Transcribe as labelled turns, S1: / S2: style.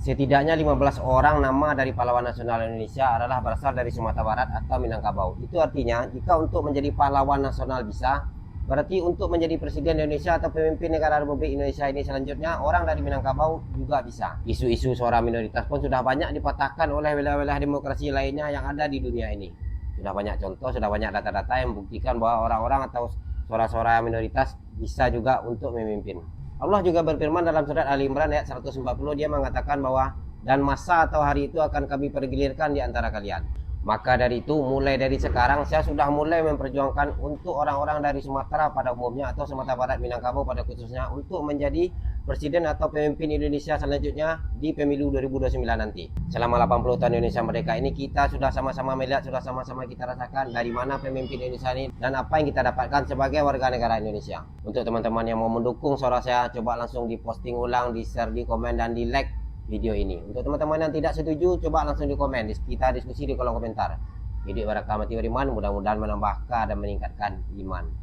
S1: Setidaknya 15 orang nama dari pahlawan nasional Indonesia adalah berasal dari Sumatera Barat atau Minangkabau. Itu artinya jika untuk menjadi pahlawan nasional bisa, berarti untuk menjadi presiden Indonesia atau pemimpin negara Republik Indonesia ini selanjutnya orang dari Minangkabau juga bisa. Isu-isu suara minoritas pun sudah banyak dipatahkan oleh wilayah-wilayah demokrasi lainnya yang ada di dunia ini. Sudah banyak contoh, sudah banyak data-data yang membuktikan bahwa orang-orang atau suara-suara minoritas bisa juga untuk memimpin. Allah juga berfirman dalam surat Ali Imran ayat 140, dia mengatakan bahwa dan masa atau hari itu akan kami pergilirkan di antara kalian. Maka dari itu mulai dari sekarang saya sudah mulai memperjuangkan untuk orang-orang dari Sumatera pada umumnya atau Sumatera Barat Minangkabau pada khususnya untuk menjadi presiden atau pemimpin Indonesia selanjutnya di pemilu 2029 nanti. Selama 80 tahun Indonesia Merdeka ini kita sudah sama-sama melihat, sudah sama-sama kita rasakan dari mana pemimpin Indonesia ini dan apa yang kita dapatkan sebagai warga negara Indonesia. Untuk teman-teman yang mau mendukung suara saya, coba langsung diposting ulang, di share, di komen, dan di like video ini. Untuk teman-teman yang tidak setuju, coba langsung di komen, kita diskusi di kolom komentar. Jadi barakah mati beriman, mudah-mudahan menambah dan meningkatkan iman.